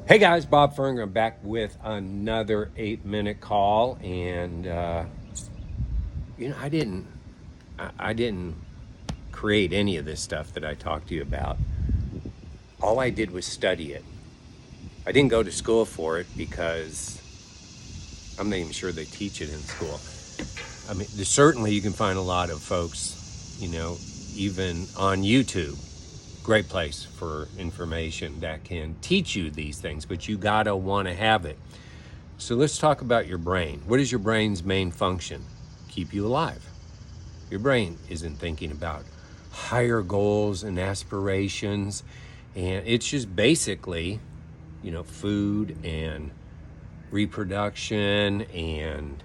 Hey guys, Bob Fernger. I'm back with another 8-minute call, and I didn't create any of this stuff that I talked to you about. All I did was study it. I didn't go to school for it because I'm not even sure they teach it in school. I mean, certainly you can find a lot of folks, even on YouTube. Great place for information that can teach you these things, but you gotta want to have it. So let's talk about your brain. What is your brain's main function? Keep you alive. Your brain isn't thinking about higher goals and aspirations, and it's just basically, food and reproduction and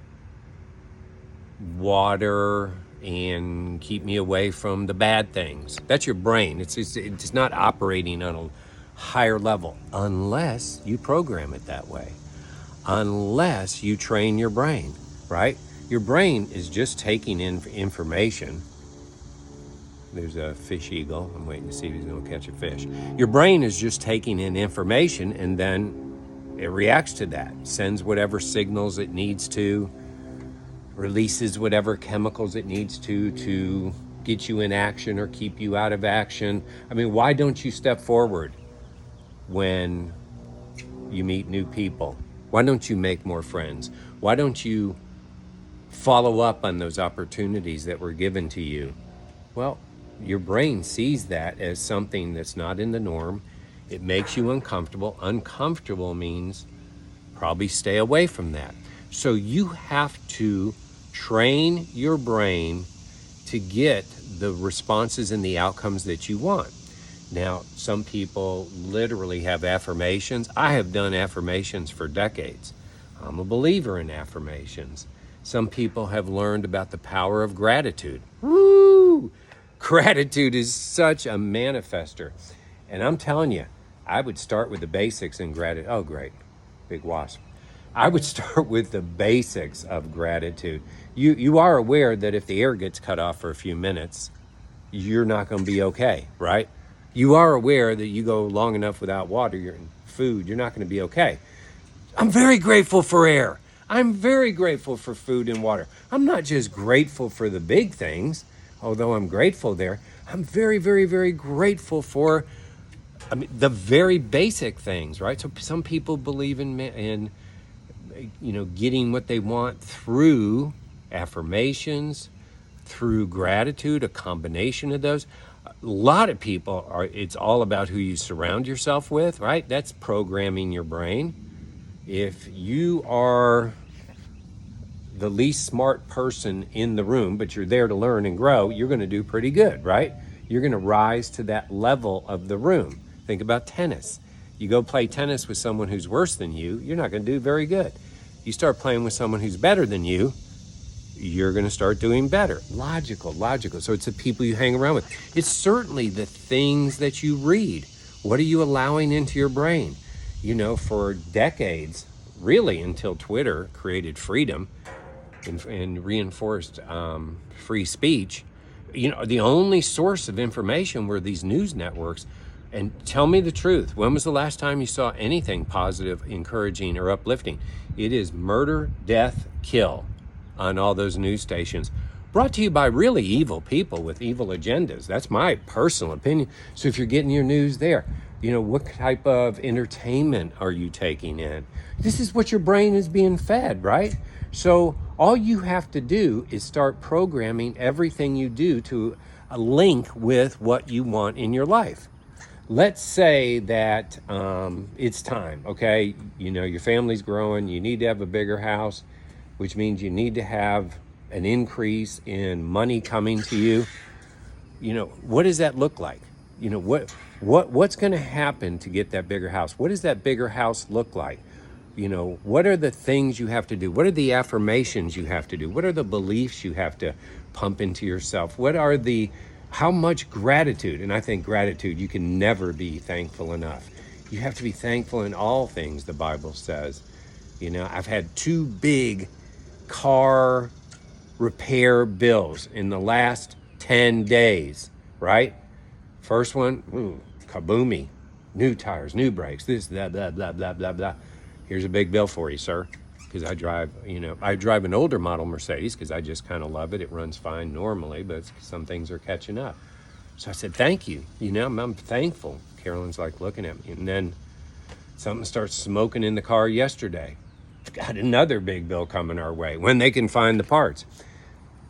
water and keep me away from the bad things. That's your brain. It's not operating on a higher level unless you program it that way. Unless you train your brain, right? Your brain is just taking in information. There's a fish eagle. I'm waiting to see if he's going to catch a fish. Your brain is just taking in information, and then it reacts to that, sends whatever signals it needs to, releases whatever chemicals it needs to get you in action or keep you out of action. I mean, why don't you step forward when you meet new people? Why don't you make more friends? Why don't you follow up on those opportunities that were given to you? Well, your brain sees that as something that's not in the norm. It makes you uncomfortable. Uncomfortable means probably stay away from that. So you have to train your brain to get the responses and the outcomes that you want. Now, some people literally have affirmations. I have done affirmations for decades. I'm a believer in affirmations. Some people have learned about the power of gratitude. Woo! Gratitude is such a manifester. And I'm telling you, I would start with the basics in gratitude. Oh, great. Big wasp. I would start with the basics of gratitude. You are aware that if the air gets cut off for a few minutes, you're not going to be okay, right? You are aware that you go long enough without water and food, you're not going to be okay. I'm very grateful for air. I'm very grateful for food and water. I'm not just grateful for the big things, although I'm grateful there. I'm very, very, very grateful for the very basic things, right? So some people believe in getting what they want through affirmations, through gratitude, a combination of those. A lot of people it's all about who you surround yourself with, right? That's programming your brain. If you are the least smart person in the room, but you're there to learn and grow, you're going to do pretty good, right? You're going to rise to that level of the room. Think about tennis. You go play tennis with someone who's worse than you, you're not going to do very good. You start playing with someone who's better than you, you're going to start doing better. Logical. So it's the people you hang around with. It's certainly the things that you read. What are you allowing into your brain? For decades, really until Twitter created freedom and reinforced free speech, the only source of information were these news networks. And tell me the truth. When was the last time you saw anything positive, encouraging, or uplifting? It is murder, death, kill on all those news stations. Brought to you by really evil people with evil agendas. That's my personal opinion. So if you're getting your news there, what type of entertainment are you taking in? This is what your brain is being fed, right? So all you have to do is start programming everything you do to link with what you want in your life. Let's say that it's time, okay? Your family's growing. You need to have a bigger house, which means you need to have an increase in money coming to you. What does that look like? What's going to happen to get that bigger house? What does that bigger house look like? What are the things you have to do? What are the affirmations you have to do? What are the beliefs you have to pump into yourself? How much gratitude? And I think gratitude, you can never be thankful enough. You have to be thankful in all things, the Bible says. I've had 2 big car repair bills in the last 10 days, right? First one, kaboomy. new tires, new brakes, this, blah, blah, blah, blah, blah, blah. Here's a big bill for you, sir. Because I drive an older model Mercedes because I just kind of love it. It runs fine normally, but some things are catching up. So I said, thank you. I'm thankful. Carolyn's like looking at me. And then something starts smoking in the car yesterday. Got another big bill coming our way when they can find the parts.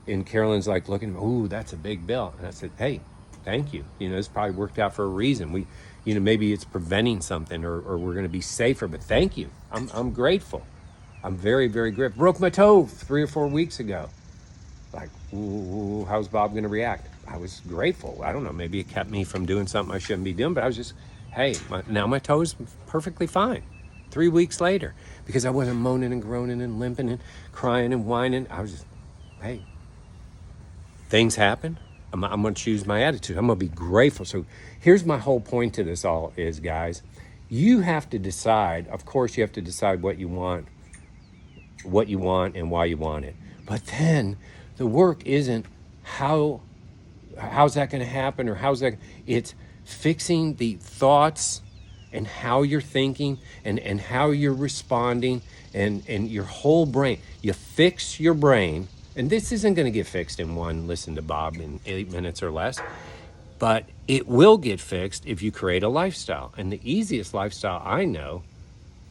And Carolyn's like looking, ooh, that's a big bill. And I said, hey, thank you. This probably worked out for a reason. Maybe it's preventing something or we're going to be safer, but thank you. I'm grateful. I'm very, very grateful. Broke my toe 3 or 4 weeks ago. Like, ooh, how's Bob going to react? I was grateful. I don't know. Maybe it kept me from doing something I shouldn't be doing, but I was just, hey, now my toe is perfectly fine. 3 weeks later, because I wasn't moaning and groaning and limping and crying and whining. I was just, hey, things happen. I'm going to choose my attitude. I'm going to be grateful. So here's my whole point to this all is, guys, you have to decide. Of course, you have to decide what you want and why you want it. But then the work isn't how's that going to happen or it's fixing the thoughts and how you're thinking and how you're responding and your whole brain. You fix your brain, and this isn't going to get fixed in one listen to Bob in 8 minutes or less, but it will get fixed if you create a lifestyle. And the easiest lifestyle I know,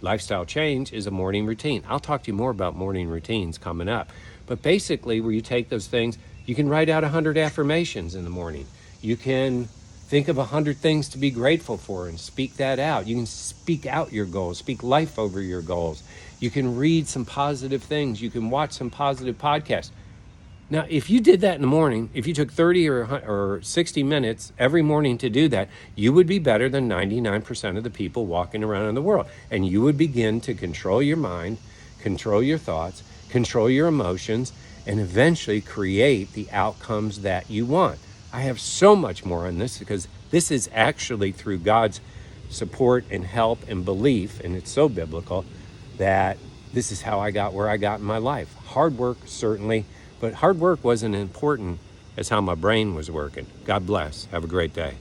lifestyle change, is a morning routine. I'll talk to you more about morning routines coming up. But basically, where you take those things, you can write out 100 affirmations in the morning. You can think of 100 things to be grateful for and speak that out. You can speak out your goals, speak life over your goals. You can read some positive things. You can watch some positive podcasts. Now, if you did that in the morning, if you took 30 or 60 minutes every morning to do that, you would be better than 99% of the people walking around in the world. And you would begin to control your mind, control your thoughts, control your emotions, and eventually create the outcomes that you want. I have so much more on this because this is actually through God's support and help and belief, and it's so biblical that this is how I got where I got in my life. Hard work, certainly, but hard work wasn't important as how my brain was working. God bless. Have a great day.